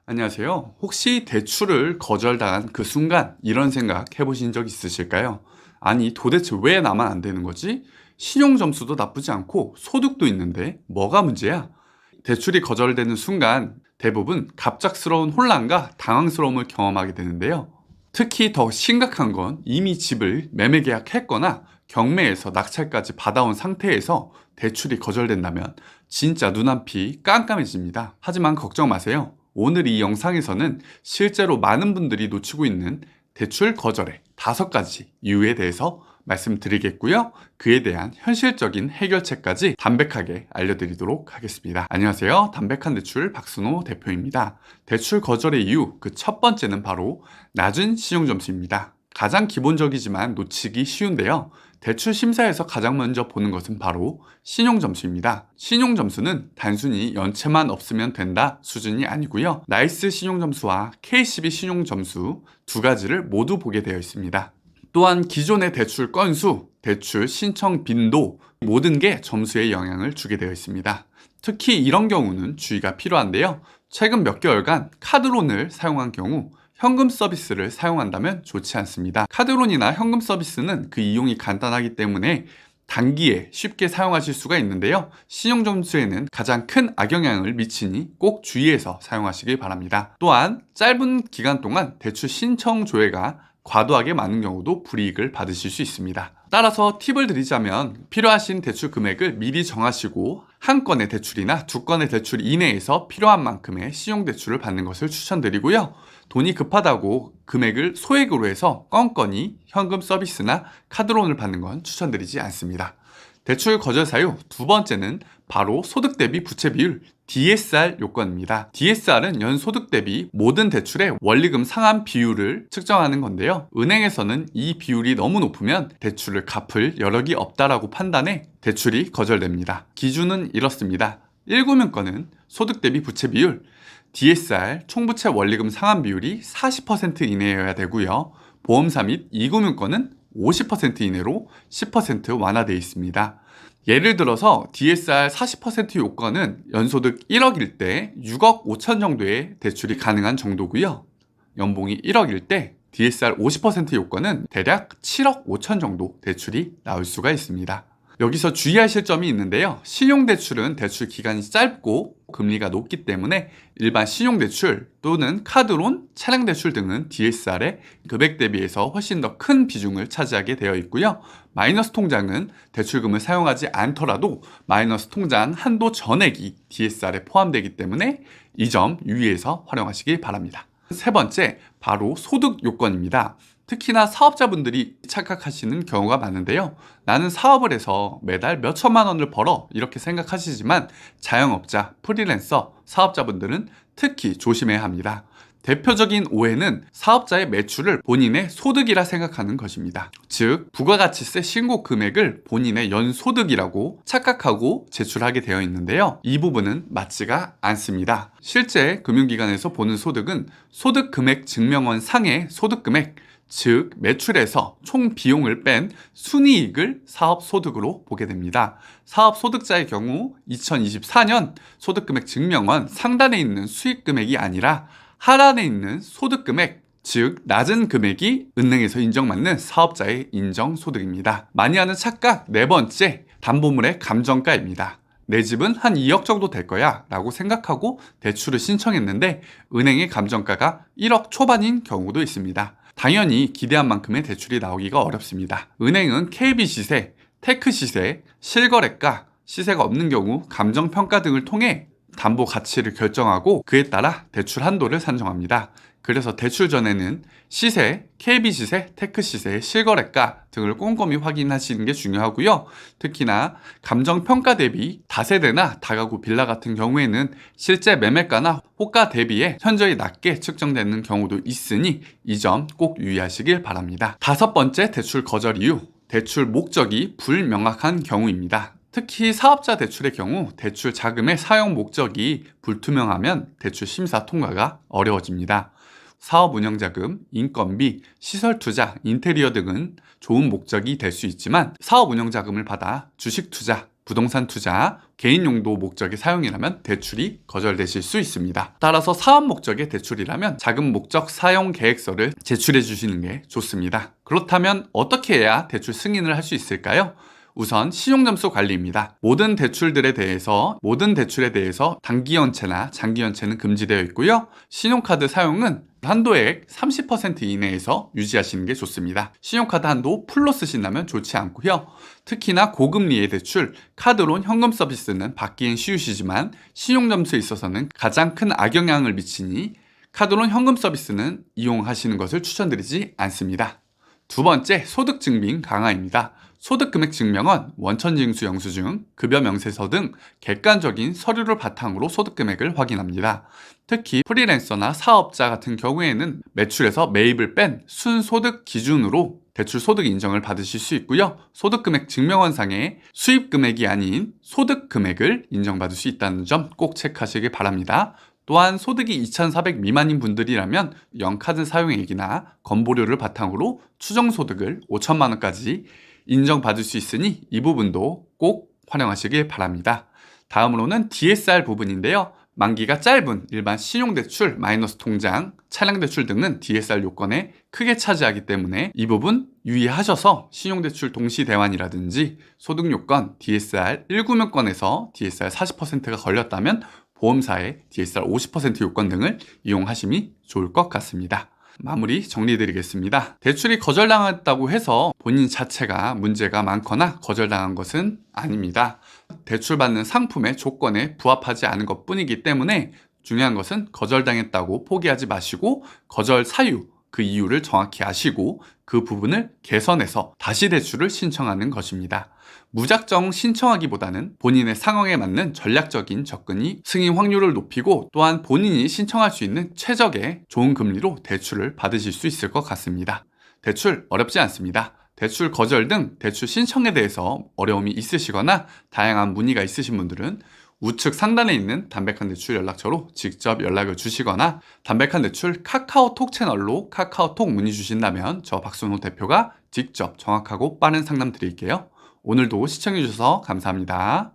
안녕하세요. 혹시 대출을 거절당한 그 순간 이런 생각 해보신 적 있으실까요? 아니, 도대체 왜 나만 안 되는 거지? 신용 점수도 나쁘지 않고 소득도 있는데 뭐가 문제야? 대출이 거절되는 순간 대부분 갑작스러운 혼란과 당황스러움을 경험하게 되는데요. 특히 더 심각한 건 이미 집을 매매 계약했거나 경매에서 낙찰까지 받아온 상태에서 대출이 거절된다면 진짜 눈앞이 깜깜해집니다. 하지만 걱정 마세요. 오늘 이 영상에서는 실제로 많은 분들이 놓치고 있는 대출 거절의 5가지 이유에 대해서 말씀드리겠고요. 그에 대한 현실적인 해결책까지 담백하게 알려드리도록 하겠습니다. 안녕하세요. 담백한 대출 박순호 대표입니다. 대출 거절의 이유 그 첫 번째는 바로 낮은 신용점수입니다. 가장 기본적이지만 놓치기 쉬운데요. 대출 심사에서 가장 먼저 보는 것은 바로 신용점수입니다. 신용점수는 단순히 연체만 없으면 된다 수준이 아니고요. 나이스 신용점수와 KCB 신용점수 두 가지를 모두 보게 되어 있습니다. 또한 기존의 대출 건수, 대출 신청 빈도 모든 게 점수에 영향을 주게 되어 있습니다. 특히 이런 경우는 주의가 필요한데요. 최근 몇 개월간 카드론을 사용한 경우 현금 서비스를 사용한다면 좋지 않습니다. 카드론이나 현금 서비스는 그 이용이 간단하기 때문에 단기에 쉽게 사용하실 수가 있는데요. 신용점수에는 가장 큰 악영향을 미치니 꼭 주의해서 사용하시길 바랍니다. 또한 짧은 기간 동안 대출 신청 조회가 과도하게 많은 경우도 불이익을 받으실 수 있습니다. 따라서 팁을 드리자면 필요하신 대출 금액을 미리 정하시고 한 건의 대출이나 두 건의 대출 이내에서 필요한 만큼의 신용대출을 받는 것을 추천드리고요. 돈이 급하다고 금액을 소액으로 해서 껌껌이 현금 서비스나 카드론을 받는 건 추천드리지 않습니다. 대출 거절 사유 두 번째는 바로 소득 대비 부채 비율 DSR 요건입니다. DSR은 연소득 대비 모든 대출의 원리금 상환 비율을 측정하는 건데요. 은행에서는 이 비율이 너무 높으면 대출을 갚을 여력이 없다라고 판단해 대출이 거절됩니다. 기준은 이렇습니다. 1금융권은 소득 대비 부채 비율 DSR 총부채 원리금 상환 비율이 40% 이내여야 되고요. 보험사 및 2금융권은 50% 이내로 10% 완화되어 있습니다. 예를 들어서 DSR 40% 요건은 연소득 1억일 때 6억 5천 정도의 대출이 가능한 정도고요. 연봉이 1억일 때 DSR 50% 요건은 대략 7억 5천 정도 대출이 나올 수가 있습니다. 여기서 주의하실 점이 있는데요. 신용대출은 대출 기간이 짧고 금리가 높기 때문에 일반 신용대출 또는 카드론, 차량대출 등은 DSR의 금액 대비해서 훨씬 더 큰 비중을 차지하게 되어 있고요. 마이너스 통장은 대출금을 사용하지 않더라도 마이너스 통장 한도 전액이 DSR에 포함되기 때문에 이 점 유의해서 활용하시기 바랍니다. 세 번째, 바로 소득 요건입니다. 특히나 사업자분들이 착각하시는 경우가 많은데요. 나는 사업을 해서 매달 몇 천만 원을 벌어 이렇게 생각하시지만 자영업자, 프리랜서, 사업자분들은 특히 조심해야 합니다. 대표적인 오해는 사업자의 매출을 본인의 소득이라 생각하는 것입니다. 즉, 부가가치세 신고 금액을 본인의 연소득이라고 착각하고 제출하게 되어 있는데요. 이 부분은 맞지가 않습니다. 실제 금융기관에서 보는 소득은 소득 금액 증명원 상의 소득 금액, 즉 매출에서 총 비용을 뺀 순이익을 사업소득으로 보게 됩니다. 사업소득자의 경우 2024년 소득금액 증명원 상단에 있는 수익금액이 아니라 하단에 있는 소득금액, 즉 낮은 금액이 은행에서 인정받는 사업자의 인정소득입니다. 많이 하는 착각 네 번째, 담보물의 감정가입니다. 내 집은 한 2억 정도 될 거야 라고 생각하고 대출을 신청했는데 은행의 감정가가 1억 초반인 경우도 있습니다. 당연히 기대한 만큼의 대출이 나오기가 어렵습니다. 은행은 KB 시세, 테크 시세, 실거래가, 시세가 없는 경우 감정평가 등을 통해 담보 가치를 결정하고 그에 따라 대출 한도를 산정합니다. 그래서 대출 전에는 시세, KB 시세, 테크 시세, 실거래가 등을 꼼꼼히 확인하시는 게 중요하고요. 특히나 감정평가 대비 다세대나 다가구 빌라 같은 경우에는 실제 매매가나 호가 대비에 현저히 낮게 측정되는 경우도 있으니 이 점 꼭 유의하시길 바랍니다. 다섯 번째 대출 거절 이유, 대출 목적이 불명확한 경우입니다. 특히 사업자 대출의 경우 대출 자금의 사용 목적이 불투명하면 대출 심사 통과가 어려워집니다. 사업 운영 자금, 인건비, 시설 투자, 인테리어 등은 좋은 목적이 될 수 있지만 사업 운영 자금을 받아 주식 투자, 부동산 투자, 개인 용도 목적의 사용이라면 대출이 거절되실 수 있습니다. 따라서 사업 목적의 대출이라면 자금 목적 사용 계획서를 제출해 주시는 게 좋습니다. 그렇다면 어떻게 해야 대출 승인을 할 수 있을까요? 우선 신용점수 관리입니다. 모든 대출에 대해서 단기연체나 장기연체는 금지되어 있고요. 신용카드 사용은 한도액 30% 이내에서 유지하시는 게 좋습니다. 신용카드 한도 풀로 쓰신다면 좋지 않고요. 특히나 고금리의 대출, 카드론 현금 서비스는 받기엔 쉬우시지만 신용점수에 있어서는 가장 큰 악영향을 미치니 카드론 현금 서비스는 이용하시는 것을 추천드리지 않습니다. 두 번째, 소득증빙 강화입니다. 소득금액 증명은 원천징수 영수증, 급여 명세서 등 객관적인 서류를 바탕으로 소득금액을 확인합니다. 특히 프리랜서나 사업자 같은 경우에는 매출에서 매입을 뺀 순소득 기준으로 대출 소득 인정을 받으실 수 있고요. 소득금액 증명원상에 수입금액이 아닌 소득금액을 인정받을 수 있다는 점 꼭 체크하시길 바랍니다. 또한 소득이 2,400 미만인 분들이라면 영카드 사용액이나 건보료를 바탕으로 추정소득을 5천만 원까지 인정받을 수 있으니 이 부분도 꼭 활용하시길 바랍니다. 다음으로는 DSR 부분인데요. 만기가 짧은 일반 신용대출, 마이너스 통장, 차량대출 등은 DSR 요건에 크게 차지하기 때문에 이 부분 유의하셔서 신용대출 동시대환이라든지 소득요건 DSR 1금융권에서 DSR 40%가 걸렸다면 보험사의 DSR 50% 요건 등을 이용하심이 좋을 것 같습니다. 마무리 정리드리겠습니다. 대출이 거절당했다고 해서 본인 자체가 문제가 많거나 거절당한 것은 아닙니다. 대출받는 상품의 조건에 부합하지 않은 것 뿐이기 때문에 중요한 것은 거절당했다고 포기하지 마시고 거절 사유, 그 이유를 정확히 아시고 그 부분을 개선해서 다시 대출을 신청하는 것입니다. 무작정 신청하기보다는 본인의 상황에 맞는 전략적인 접근이 승인 확률을 높이고 또한 본인이 신청할 수 있는 최적의 좋은 금리로 대출을 받으실 수 있을 것 같습니다. 대출 어렵지 않습니다. 대출 거절 등 대출 신청에 대해서 어려움이 있으시거나 다양한 문의가 있으신 분들은 우측 상단에 있는 담백한 대출 연락처로 직접 연락을 주시거나 담백한 대출 카카오톡 채널로 카카오톡 문의 주신다면 저 박순호 대표가 직접 정확하고 빠른 상담 드릴게요. 오늘도 시청해주셔서 감사합니다.